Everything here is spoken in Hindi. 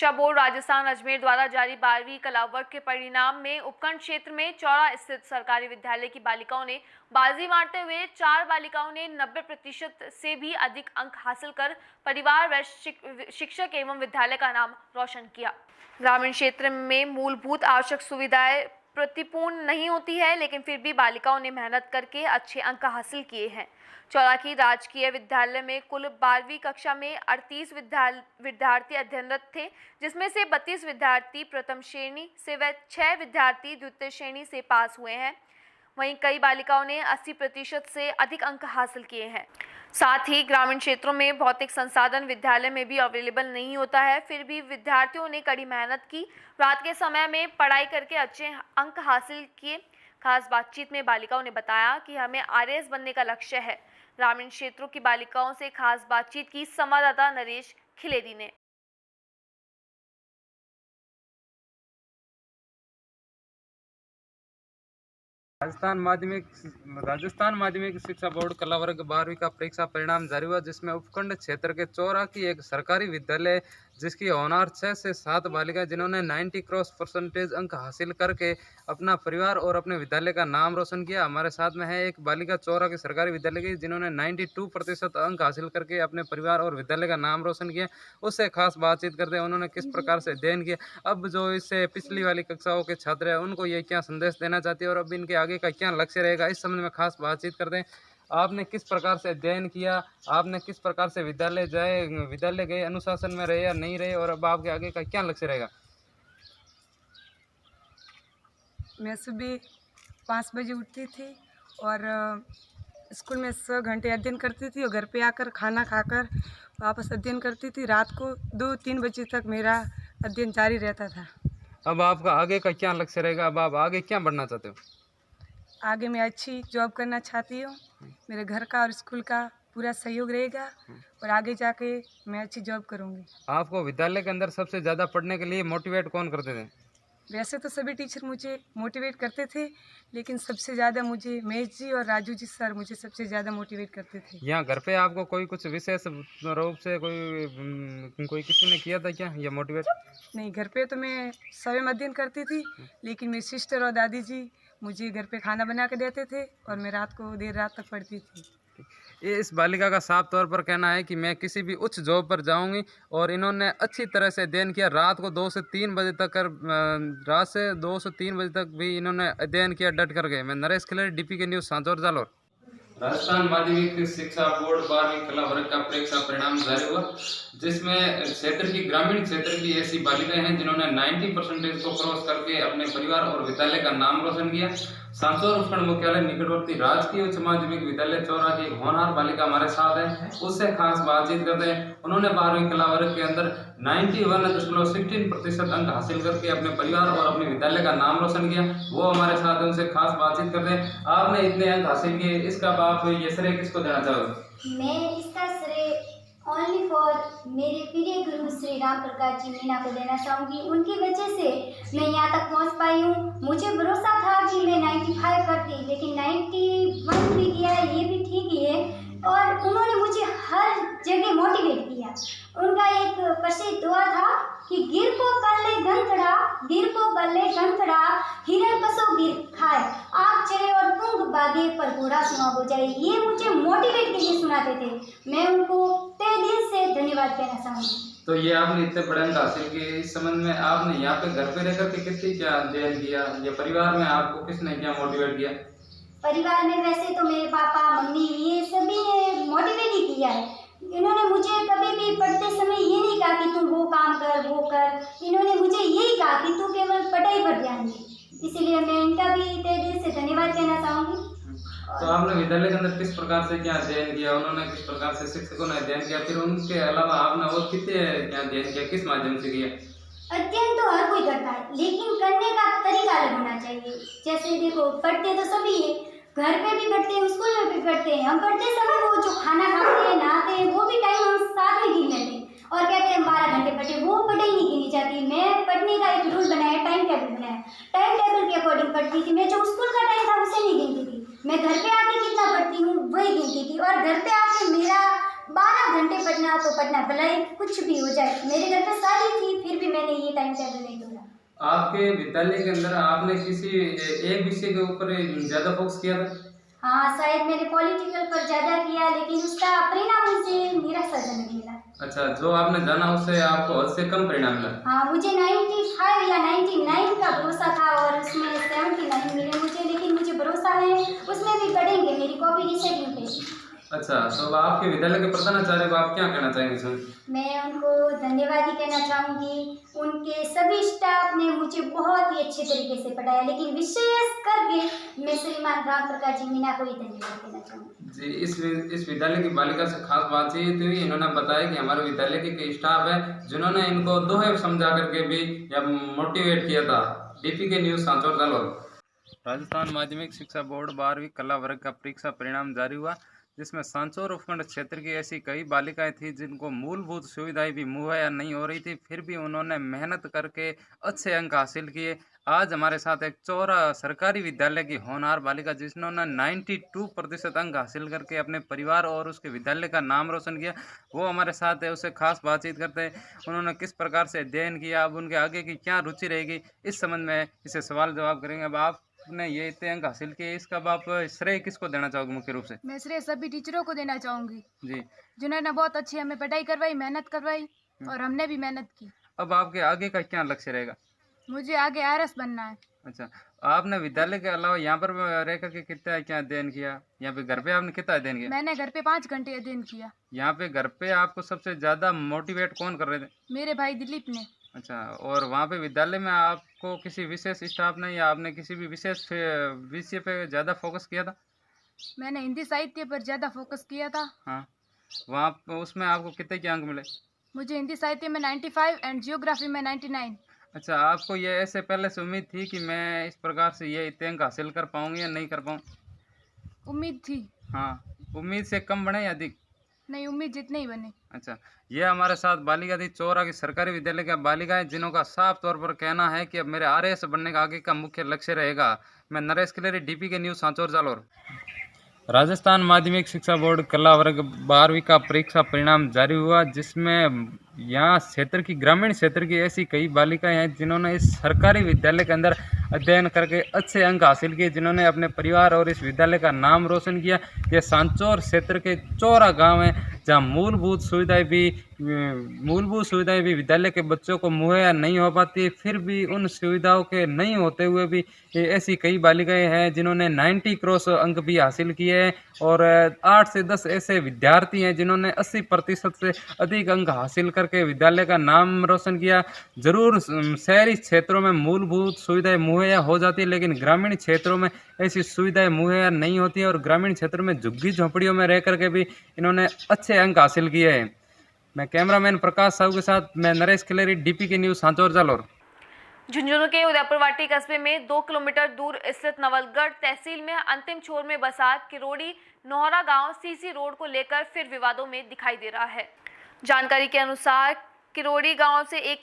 शिक्षा बोर्ड राजस्थान अजमेर द्वारा जारी 12वीं कला वर्ग के परिणाम में उपखंड क्षेत्र में चौरा स्थित सरकारी विद्यालय की बालिकाओं ने बाजी मारते हुए 4 बालिकाओं ने 90% से भी अधिक अंक हासिल कर परिवार व शिक्षक एवं विद्यालय का नाम रोशन किया। ग्रामीण क्षेत्र में मूलभूत आवश्यक सुविधाएं प्रतिपूर्ण नहीं होती है, लेकिन फिर भी बालिकाओं ने मेहनत करके अच्छे अंक हासिल किए हैं। चौरा की राजकीय विद्यालय में कुल 12वीं कक्षा में 38 विद्यार्थी अध्ययनरत थे, जिसमें से 32 विद्यार्थी प्रथम श्रेणी से व 6 विद्यार्थी द्वितीय श्रेणी से पास हुए हैं। वहीं कई बालिकाओं ने 80% से अधिक अंक हासिल किए हैं। साथ ही ग्रामीण क्षेत्रों में भौतिक संसाधन विद्यालय में भी अवेलेबल नहीं होता है, फिर भी विद्यार्थियों ने कड़ी मेहनत की, रात के समय में पढ़ाई करके अच्छे अंक हासिल किए। खास बातचीत में बालिकाओं ने बताया कि हमें आरएएस बनने का लक्ष्य है। ग्रामीण क्षेत्रों की बालिकाओं से खास बातचीत की संवाददाता नरेश खिलेदी ने। राजस्थान माध्यमिक शिक्षा बोर्ड कला वर्ग 12वीं का परीक्षा परिणाम जारी हुआ, जिसमें उपखंड क्षेत्र के चौरा की एक सरकारी विद्यालय जिसकी होनहार 6 से 7 बालिकाएं जिन्होंने 90% अंक हासिल करके अपना परिवार और अपने विद्यालय का नाम रोशन किया। हमारे साथ में है एक बालिका चौरा के सरकारी विद्यालय की जिन्होंने 92% अंक हासिल करके अपने परिवार और विद्यालय का नाम रोशन किया। उससे खास बातचीत करते हैं उन्होंने किस प्रकार से अध्ययन किया, अब जो इससे पिछली वाली कक्षाओं के छात्र हैं उनको ये क्या संदेश देना चाहती है और अब इनके आगे का क्या लक्ष्य रहेगा, इस संबंध में खास बातचीत करते हैं। आपने किस प्रकार से अध्ययन किया, आपने किस प्रकार से विद्यालय गए, अनुशासन में रहे या नहीं रहे, और अब आपके आगे का क्या लक्ष्य रहेगा? मैं सुबह 5 बजे उठती थी और स्कूल में 6 घंटे अध्ययन करती थी और घर पे आकर खाना खाकर वापस अध्ययन करती थी। रात को 2-3 बजे तक मेरा अध्ययन जारी रहता था। अब आपका आगे का क्या लक्ष्य रहेगा, अब आप आगे क्या बढ़ना चाहते हो? आगे मैं अच्छी जॉब करना चाहती हूँ। मेरे घर का और स्कूल का पूरा सहयोग रहेगा और आगे जाके मैं अच्छी जॉब करूँगी। आपको विद्यालय के अंदर सबसे ज़्यादा पढ़ने के लिए मोटिवेट कौन करते थे? वैसे तो सभी टीचर मुझे मोटिवेट करते थे, लेकिन सबसे ज़्यादा मुझे महेश जी और राजू जी सर मुझे सबसे ज़्यादा मोटिवेट करते थे। यहाँ घर पे आपको कोई कुछ विशेष रूप से कोई किसी ने किया था क्या ये मोटिवेट? नहीं, घर पे तो मैं स्वयं अध्ययन करती थी, लेकिन मेरी सिस्टर और दादी जी मुझे घर पे खाना बना के देते थे और मैं रात को देर रात तक पढ़ती थी। ये इस बालिका का साफ तौर पर कहना है कि मैं किसी भी उच्च जॉब पर जाऊंगी, और इन्होंने अच्छी तरह से अध्ययन किया। रात से 2 से 3 बजे तक भी इन्होंने अध्ययन किया डट कर गए। मैं नरेश खिलेड़ी, डीपी के न्यूज़, सांचौर, जालोर। राजस्थान माध्यमिक शिक्षा बोर्ड 12वीं कला वर्ग का परीक्षा परिणाम जारी हुआ, जिसमें ग्रामीण क्षेत्र की ऐसी बालिकाएं हैं जिन्होंने 90% को क्रॉस करके अपने परिवार और विद्यालय का नाम रोशन किया। सांचौर उपखंड मुख्यालय निकटवर्ती राजकीय उच्च माध्यमिक विद्यालय चौरा की एक होनहार बालिका हमारे साथ है, उससे खास बातचीत करते हैं। उन्होंने 12वीं कला वर्ग के अंदर 91.16% अंक हासिल करके अपने परिवार और अपने विद्यालय का नाम रोशन किया। वो हमारे साथ है, उनसे खास बातचीत करते हैं। आपने इतने अंक हासिल किए, इसका आप ये श्रेय किसको देना चाहोगे? मैं इसका श्रेय ओनली फॉर मेरे प्रिय गुरु श्री राम प्रकाश जी मीना को देना चाहूँगी। उनकी वजह से मैं यहाँ तक पहुँच पाई हूँ। मुझे भरोसा था कि मैं 95 करती, लेकिन 91 भी किया, ये भी ठीक ही है। और उन्होंने मुझे हर जगह मोटिवेट किया। उनका एक प्रसिद्ध दुआ था कि गिर को पल्ले गंथड़ा, गिर को पल्ले गंथड़ा, हिरण पशु गिर खाए, आग चले और पुंग बागे पर घोड़ा सुहाग हो जाए। ये मुझे मोटिवेट के लिए सुनाते थे। मैं उनको तहे दिल से धन्यवाद कहना चाहूँगी। तो ये आपने इतने बड़े अंक हासिल किए, इस संबंध में आपने यहाँ पे घर पे रहकर के कितनी क्या अध्ययन किया, या परिवार में आपको किसने क्या मोटिवेट किया? परिवार में वैसे तो मेरे पापा मम्मी ये सभी ने मोटिवेट ही किया है। इन्होंने मुझे कभी भी पढ़ते समय ये नहीं कहा कि तू वो काम कर वो कर, इन्होंने मुझे यही कहा कि तू केवल पढ़ाई पर ध्यान दे। इसीलिए मैं इनका भी तहे दिल से धन्यवाद कहना चाहूँगी। तो आपने विद्यालय के अंदर किस प्रकार से क्या अध्ययन किया, उन्होंने किस प्रकार से शिक्षकों ने अध्ययन किया, फिर उनके अलावा आपने और कितने क्या अध्ययन किया, किस माध्यम से किया? अध्ययन तो हर कोई करता है, लेकिन करने का तरीका अलग होना चाहिए। जैसे देखो, पढ़ते तो सभी है, घर पे भी पढ़ते हैं, स्कूल में भी पढ़ते हैं। हम पढ़ते समय वो जो खाना खाते हैं, नहाते हैं, वो भी टाइम हम साथ में गिन लेते हैं और कहते हैं 12 घंटे पढ़े, वो पढ़ाई नहीं गिनी जाती। मैं पढ़ने का एक रूल बनाया, टाइम टेबल बनाया, टाइम टेबल के अकॉर्डिंग पढ़ती थी। मैं जो स्कूल का टाइम था उसे नहीं गिनती थी। मैं घर पे आके कितना पढ़ती हूँ वही गिनती थी, और घर पे आके मेरा 12 घंटे पढ़ना तो पढ़ना, भले कुछ भी हो जाए। मेरे घर पे शादी थी, फिर भी मैं टाइम टेबल नहीं तोड़ा। आपके विद्यालय के अंदर आपने किसी एक विषय के ऊपर ज्यादा फोकस किया था? हाँ, शायद मैंने पॉलिटिकल पर ज़्यादा किया, लेकिन उसका परिणाम मुझे निराशाजनक मिला। अच्छा, जो आपने जाना उससे आपको हद से कम परिणाम मिला? हाँ, मुझे 95 या 99 का भरोसा था और उसमें 79 मिले मुझे, लेकिन मुझे भरोसा है उसमें भी बढ़ेंगे मेरी कॉपी रीसेटिंग पे। अच्छा, तो आपके विद्यालय के प्रधानाचार्य को आप क्या कहना चाहेंगे सर? मैं उनको धन्यवाद ही कहना चाहूँगी। उनके सभी स्टाफ ने मुझे बहुत ही अच्छे तरीके से पढ़ाया, लेकिन विशेष करके मैं श्रीमान राम प्रकाश जी मीना को ही धन्यवाद देना चाहूँगी। जी, इस विद्यालय की बालिका से खास बातचीत हुई। इन्होंने बताया कि हमारे विद्यालय के कई स्टाफ है जिन्होंने इनको दोहे समझा करके भी या मोटिवेट किया था। DPK news Sanchore Jalore. राजस्थान माध्यमिक शिक्षा बोर्ड 12वीं कला वर्ग का परीक्षा परिणाम जारी हुआ, जिसमें सांचौर उपखंड क्षेत्र की ऐसी कई बालिकाएं थी जिनको मूलभूत सुविधाएं भी मुहैया नहीं हो रही थी, फिर भी उन्होंने मेहनत करके अच्छे अंक हासिल किए। आज हमारे साथ एक चौरा सरकारी विद्यालय की होनहार बालिका जिन्होंने 92% अंक हासिल करके अपने परिवार और उसके विद्यालय का नाम रोशन किया, वो हमारे साथ है। उससे खास बातचीत करते हैं, उन्होंने किस प्रकार से अध्ययन किया, अब उनके आगे की क्या रुचि रहेगी, इस संबंध में इसे सवाल जवाब करेंगे। अब आपने ये इतने अंक हासिल किए, इसका अब आप श्रेय किसको देना चाहोगे मुख्य रूप से? मैं श्रेय सभी टीचरों को देना चाहूँगी जी। जिन्होंने बहुत अच्छी हमें पढ़ाई करवाई, मेहनत करवाई और हमने भी मेहनत की। अब आपके आगे का क्या लक्ष्य रहेगा? मुझे आगे RS बनना है। अच्छा, आपने विद्यालय के अलावा यहाँ पर रह करके कितना क्या अध्ययन किया? यहाँ पे घर पे आपने कितना अध्ययन किया? मैंने घर पे 5 घंटे अध्ययन किया। यहाँ पे घर पे आपको सबसे ज्यादा मोटिवेट कौन कर रहे थे? मेरे भाई दिलीप ने। अच्छा, और वहाँ पे विद्यालय में आपको किसी विशेष स्टाफ ने या आपने किसी भी विशेष विषय पे ज्यादा फोकस किया था? मैंने हिंदी साहित्य पर ज़्यादा फोकस किया था। हाँ, वहाँ उसमें आपको कितने के अंक मिले? मुझे हिंदी साहित्य में 95 एंड जियोग्राफी में 99। अच्छा, आपको ये ऐसे पहले से उम्मीद थी कि मैं इस प्रकार से ये इतने अंक हासिल कर पाऊंगी या नहीं कर पाऊँ? उम्मीद थी। हाँ, उम्मीद से कम बने या अधिक? नहीं, उम्मीद जितने ही बने। अच्छा, ये हमारे साथ बालिका थी चौरा की सरकारी विद्यालय की बालिका है जिन्हों का साफ तौर पर कहना है कि अब मेरे RS बनने का आगे का मुख्य लक्ष्य रहेगा। मैं नरेश किलेरी, DPK न्यूज़ सांचौर जालौर। राजस्थान माध्यमिक शिक्षा बोर्ड कला वर्ग 12वीं का परीक्षा परिणाम जारी हुआ, जिसमें यहाँ क्षेत्र की ग्रामीण क्षेत्र की ऐसी कई बालिकाएं हैं जिन्होंने इस सरकारी विद्यालय के अंदर अध्ययन करके अच्छे अंक हासिल किए, जिन्होंने अपने परिवार और इस विद्यालय का नाम रोशन किया। ये सांचौर क्षेत्र के चौरा गांव है जहाँ मूलभूत सुविधाएं भी विद्यालय के बच्चों को मुहैया नहीं हो पाती, फिर भी उन सुविधाओं के नहीं होते हुए भी ऐसी कई बालिकाएं हैं जिन्होंने 90 क्रॉस अंक भी हासिल किए हैं और 8 से 10 ऐसे विद्यार्थी हैं जिन्होंने 80% से अधिक अंक हासिल करके विद्यालय का नाम रोशन किया। जरूर शहरी क्षेत्रों में मूलभूत सुविधाएं मुहैया हो जाती है, लेकिन ग्रामीण क्षेत्रों में ऐसी सुविधाएं मुहैया नहीं होती है और ग्रामीण क्षेत्र में झुग्गी झोंपड़ियों में रह करके भी इन्होंने अच्छे अंक हासिल किए हैं। मैं कैमरामैन प्रकाश साहू के साथ मैं नरेश किलेरी, DPK न्यूज़ सांचौर जालौर। झुंझुनू के उदयपुरवाटी कस्बे में 2 किलोमीटर दूर स्थित नवलगढ़ तहसील में अंतिम छोर में बसा किरोड़ी नोहरा गांव CC रोड को लेकर फिर विवादों में दिखाई दे रहा है। जानकारी के अनुसार किरोड़ी गांव से एक